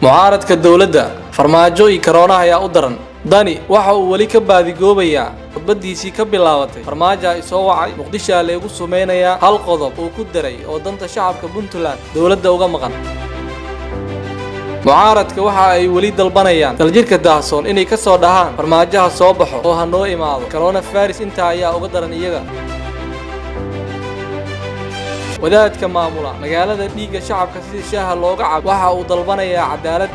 mucaaradka dawladda farmaajo iyo corona ayaa u daran. Dani waxa uu wali ka baadigoobayaa khudbadiisii ka bilaabatay farmaajo ay soo wacay Muqdisho lagu sumeynaya hal qodob oo ku daray oo danta shacabka Puntland dawladda uga maqan. mucaaradka waxa ay wali dalbanayaan daljirka daahsoon inay ka soo dhahaan farmaajaha soo baxo oo hanoo imaado coronavirus inta ayaa uga daran iyaga. wadaadka maamula magaalada dhiiga shacabka si shaaha looga cabo waxa uu dalbanayaa cadaalad.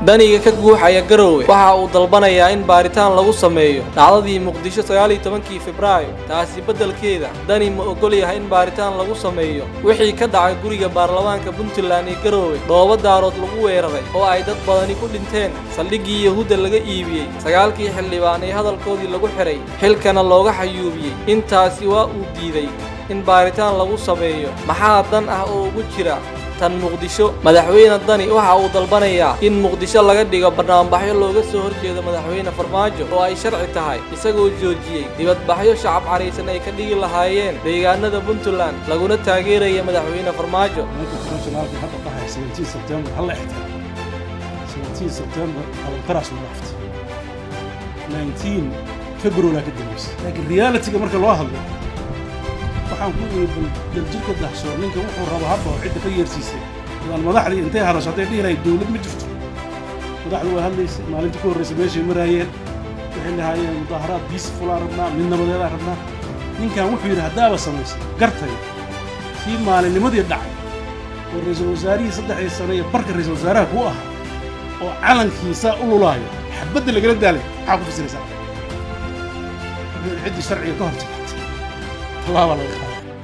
daniga ka guuxaya Garowe waxa uu dalbanayaa in baaritaan lagu sameeyo dhacdadii Muqdisho 19 Febraayo. taasi beddelkeeda Dani ma ogol yahay in baaritaan lagu sameeyo wixii ka dhacay guriga baarlamaanka Puntland ee Garowe dhoobo daarood lagu weeraray oo ay dad badani ku dhinteen. saldhiggii Yahuuda laga iibiyay 9 xildhibaan ee hadalkoodii lagu xiray xilkana looga xayuubiyay. intaasi waa uu diiday in baaritaan lagu sameeyo. maxaa dan ah oo ugu jira tan Muqdisho? madaxweyne Dani waxa uu dalbanayaa in Muqdisho laga dhigo barnaamijyo looga soo horjeedo madaxweyne Farmaajo oo ay sharci tahay, isagoo joojiyay dibadbaxyo shacab careysan ay ka dhigi lahaayeen deegaanada Puntland laguna taageerayo madaxweyne Farmaajo. 19 February la kadibis laakiin reality-ga marka loo hadlo waxaan ku eeybay daljirka daahsoon ninka wuxuu rabo hadba cidda ka yeersiisay waan madaxdii intay harashatay dhiiray dawlad ma jirto. madaxdu waa hadlaysay maalintii ka horreysay meeshay maraayeen waxay lahaayeen mudaharaad peaceful rabnaa mid nabadeed rabnaa. ninkan wuxuu yidhi haddaaba samaysay gartay kii maalinnimadii dhacay oo ra'iisul wasaarihii 3 sano iyo barka ra'iisul wasaaraha ku ah oo calankiisa u lulaayo xabadda lagala daalay maxaa ku fasiraysaa ciddi sharciga ka hortagtay.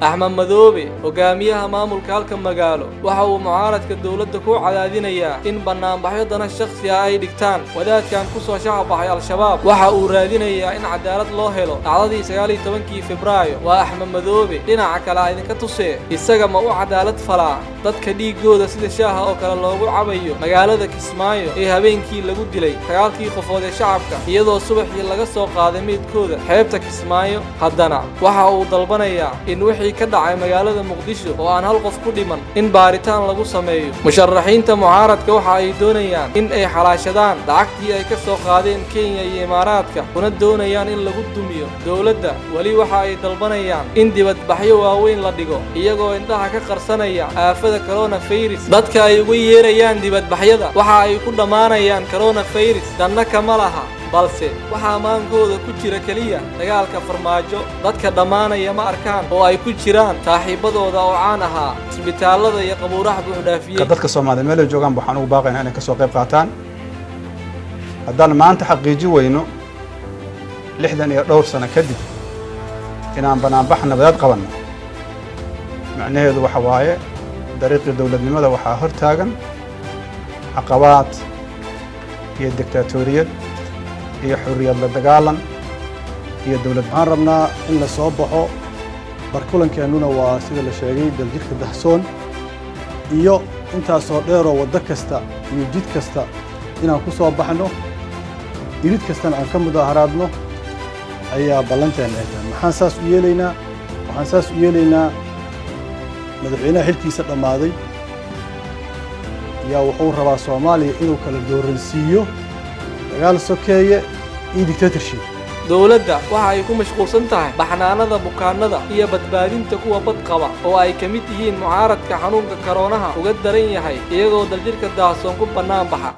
Axmed Madoobe hogaamiyaha maamulka halka magaalo waxa uu mucaaradka dawladda ku cadaadinayaa in banaanbaxyo dana shakhsi ah ay dhigtaan. wadaadkan ku soo shaqaxay al-shabaab waxa uu raadinayaa in cadaalad loo helo dhacdadii 19 Febraayo. waa Axmed Madoobe dhinaca kale idinka tusee isaga ma u cadaalad falaa dadka dhiigooda sida shaaha oo kale loogu cabayo magaalada Kismaayo ee habeenkii lagu dilay 9 qofood ee shacabka iyadoo subaxii laga soo qaaday meedkooda xeebta Kismaayo. haddana waxa uu dalbanayaa in wixii ka dhacay magaalada Muqdisho oo aan hal qof ku dhiman in baaritaan lagu sameeyo. musharaxiinta mucaaradka waxa ay doonayaan in ay xalaashadaan lacagtii ay ka soo qaadeen Kenya iyo Imaaraadka kuna doonayaan in lagu dumiyo dawladda. wali waxa ay dalbanayaan in dibadbaxyo waaweyn la dhigo iyagoo indhaha ka qarsanaya aafada coronavirus. dadka ay ugu yeerayaan dibadbaxyada waxa ay ku dhamaanayaan coronavirus danna kama laha, balse waxaa maankooda ku jira kaliya dagaalka Farmaajo. dadka dhamaanaya ma arkaan oo ay ku jiraan saaxiibadooda oo caan ahaa isbitaalada iyo qabuuraha buuxdaafiyay. dadka Soomaaliyeed meel ay joogaan waxaan ugu baaqaynaa inay ka soo qayb qaataan. haddaan maanta xaqiijin weyno 62 sano kadib inaan banaanbax nabadeed qabanno macnaheedu waxa waaye dariiqii dawladnimada waxaa hor taagan caqabaad iyo diktatoriyad iyo xurriyad la dagaalan iyo dawlad. waxaan rabnaa in la soo baxo barkulankeenuna waa sida la sheegay daljirka daahsoon iyo intaasoo dheeroo waddo kasta iyo jid kasta inaan ku soo baxno irid kastana aan ka mudaharaadno ayaa ballanteena ay tahay. maxaan saas u yeelaynaa? waxaan saas u yeelaynaa madaxweynaha xilkiisa dhammaaday yaa wuxuu rabaa Soomaaliya inuu kala dooransiiyo dagaal sokeeye iyo dictatorship. dawladda waxa ay ku mashquulsan tahay baxnaanada bukaanada iyo badbaadinta kuwa bad qaba oo ay ka mid yihiin mucaaradka xanuunka koronaha uga daran yahay iyagoo daljirka daahsoon ku bannaan baxa.